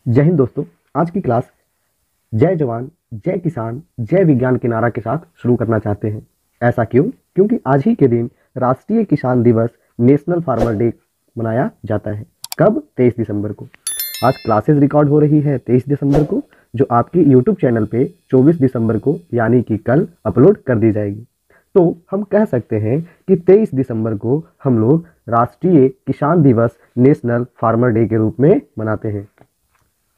जय हिंद दोस्तों। आज की क्लास जय जवान जय किसान जय विज्ञान के नारा के साथ शुरू करना चाहते हैं। ऐसा क्यों? क्योंकि आज ही के दिन राष्ट्रीय किसान दिवस नेशनल फार्मर डे मनाया जाता है। कब? 23 दिसंबर को। आज क्लासेस रिकॉर्ड हो रही है 23 दिसंबर को, जो आपकी यूट्यूब चैनल पे 24 दिसंबर को यानी कि कल अपलोड कर दी जाएगी। तो हम कह सकते हैं कि 23 दिसंबर को हम लोग राष्ट्रीय किसान दिवस नेशनल फार्मर डे के रूप में मनाते हैं।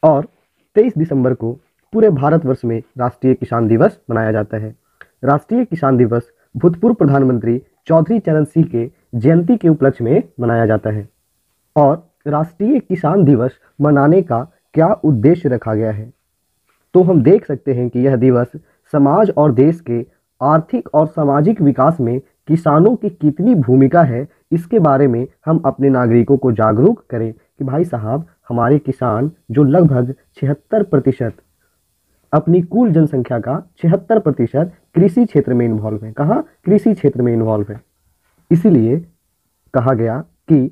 और 23 दिसंबर को पूरे भारतवर्ष में राष्ट्रीय किसान दिवस मनाया जाता है। राष्ट्रीय किसान दिवस भूतपूर्व प्रधानमंत्री चौधरी चरण सिंह के जयंती के उपलक्ष्य में मनाया जाता है। और राष्ट्रीय किसान दिवस मनाने का क्या उद्देश्य रखा गया है, तो हम देख सकते हैं कि यह दिवस समाज और देश के आर्थिक और सामाजिक विकास में किसानों की कितनी भूमिका है, इसके बारे में हम अपने नागरिकों को जागरूक करें कि भाई साहब, हमारे किसान जो लगभग 76% अपनी कुल जनसंख्या का 76% कृषि क्षेत्र में इन्वॉल्व है। कहाँ? कृषि क्षेत्र में इन्वॉल्व है। इसीलिए कहा गया कि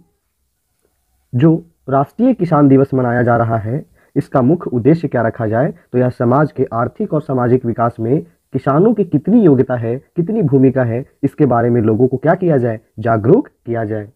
जो राष्ट्रीय किसान दिवस मनाया जा रहा है, इसका मुख्य उद्देश्य क्या रखा जाए, तो यह समाज के आर्थिक और सामाजिक विकास में किसानों की कितनी योग्यता है, कितनी भूमिका है, इसके बारे में लोगों को क्या किया जाए, जागरूक किया जाए।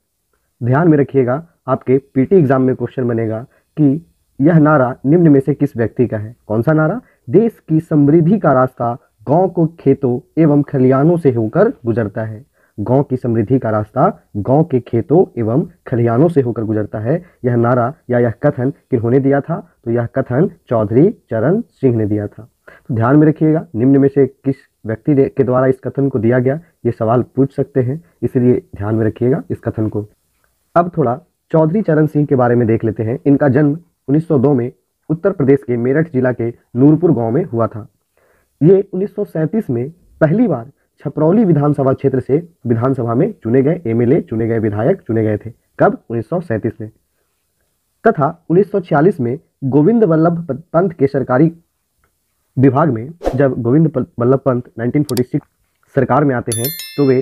ध्यान में रखिएगा, आपके पीटी एग्जाम में क्वेश्चन बनेगा कि यह नारा निम्न में से किस व्यक्ति का है। कौन सा नारा? देश की समृद्धि का रास्ता गांव को खेतों एवं खलिहानों से होकर गुजरता है। गांव की समृद्धि का रास्ता गांव के खेतों एवं खलिहानों से होकर गुजरता है। यह नारा या यह कथन किन्होंने दिया था? तो यह कथन चौधरी चरण सिंह ने दिया था। तो ध्यान में रखिएगा, निम्न में से किस व्यक्ति के द्वारा इस कथन को दिया गया, ये सवाल पूछ सकते हैं, इसलिए ध्यान में रखिएगा इस कथन को। अब थोड़ा चौधरी चरण सिंह के बारे में देख लेते हैं। इनका जन्म 1902 में उत्तर प्रदेश के मेरठ जिला के नूरपुर गांव में हुआ था। ये 1937 में पहली बार छपरौली विधानसभा क्षेत्र से विधानसभा में चुने गए एमएलए, चुने गए विधायक चुने गए थे। कब? 1937 में। तथा 1946 में गोविंद वल्लभ पंत के सरकारी विभाग में, जब गोविंद वल्लभ पंत 1946 सरकार में आते हैं, तो वे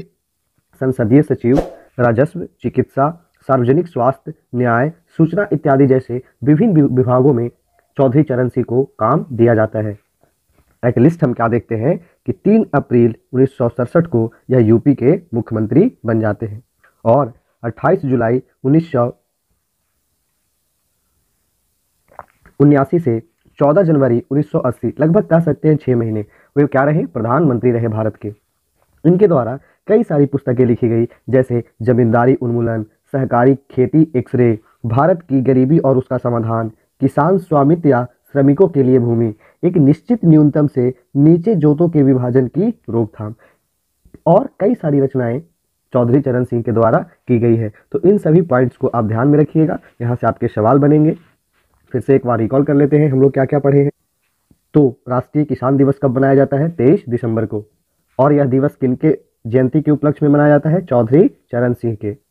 संसदीय सचिव, राजस्व, चिकित्सा, सार्वजनिक स्वास्थ्य, न्याय, सूचना इत्यादि जैसे विभिन्न विभागों में चौधरी चरण सिंह को काम दिया जाता है। एटलीस्ट हम क्या देखते हैं कि 3 अप्रैल 1967 को यह यूपी के मुख्यमंत्री बन जाते हैं और 28 जुलाई 1979 से 14 जनवरी 1980, लगभग कह सकते हैं 6 महीने, वे क्या रहे? प्रधानमंत्री रहे भारत के। इनके द्वारा कई सारी पुस्तकें लिखी गई, जैसे जमींदारी उन्मूलन, सहकारी खेती एक्सरे, भारत की गरीबी और उसका समाधान, किसान स्वामित्व या श्रमिकों के लिए भूमि, एक निश्चित न्यूनतम से नीचे जोतों के विभाजन की रोकथाम, और कई सारी रचनाएं चौधरी चरण सिंह के द्वारा की गई है। तो इन सभी पॉइंट्स को आप ध्यान में रखिएगा, यहाँ से आपके सवाल बनेंगे। फिर से एक बार रिकॉल कर लेते हैं हम लोग क्या क्या पढ़े हैं। तो राष्ट्रीय किसान दिवस कब मनाया जाता है? 23 दिसंबर को। और यह दिवस किनके जयंती के उपलक्ष्य में मनाया जाता है? चौधरी चरण सिंह के।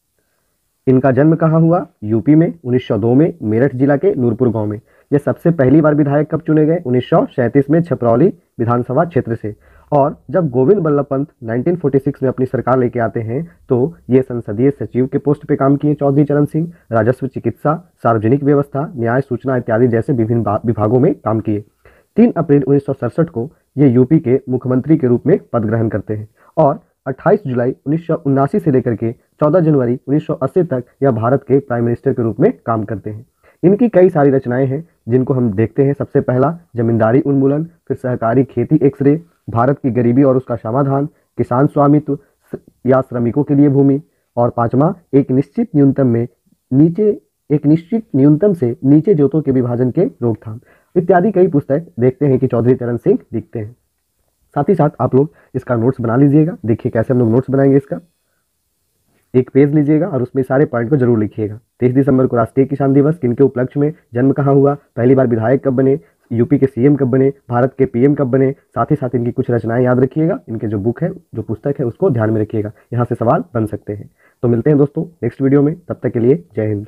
इनका जन्म कहाँ हुआ? यूपी में 1902 में मेरठ जिला के नूरपुर गांव में। ये सबसे पहली बार विधायक कब चुने गए? 1937 में छपरौली विधानसभा क्षेत्र से। और जब गोविंद वल्लभ पंत 1946 में अपनी सरकार लेके आते हैं, तो ये संसदीय सचिव के पोस्ट पे काम किए चौधरी चरण सिंह। राजस्व, चिकित्सा, सार्वजनिक व्यवस्था, न्याय, सूचना इत्यादि जैसे विभिन्न विभागों में काम किए। 3 अप्रैल 1967 को ये यूपी के मुख्यमंत्री के रूप में पद ग्रहण करते हैं और 28 जुलाई 1979 से लेकर के 14 जनवरी 1980 तक यह भारत के प्राइम मिनिस्टर के रूप में काम करते हैं। इनकी कई सारी रचनाएं हैं जिनको हम देखते हैं। सबसे पहला जमींदारी उन्मूलन, फिर सहकारी खेती एक्सरे, भारत की गरीबी और उसका समाधान, किसान स्वामित्व या श्रमिकों के लिए भूमि, और 5वां एक निश्चित न्यूनतम से नीचे जोतों के विभाजन के रोकथाम इत्यादि कई पुस्तक देखते हैं कि चौधरी चरण सिंह लिखते हैं। साथ ही साथ आप लोग इसका नोट्स बना लीजिएगा। देखिए कैसे हम लोग नोट्स बनाएंगे। इसका एक पेज लीजिएगा और उसमें सारे पॉइंट को जरूर लिखिएगा। 23 दिसंबर को राष्ट्रीय किसान दिवस, किनके उपलक्ष्य में, जन्म कहाँ हुआ, पहली बार विधायक कब बने, यूपी के सीएम कब बने, भारत के पीएम कब बने, साथ ही साथ इनकी कुछ रचनाएं याद रखिएगा। इनके जो बुक है, जो पुस्तक है, उसको ध्यान में रखिएगा। यहाँ से सवाल बन सकते हैं। तो मिलते हैं दोस्तों नेक्स्ट वीडियो में, तब तक के लिए जय हिंद।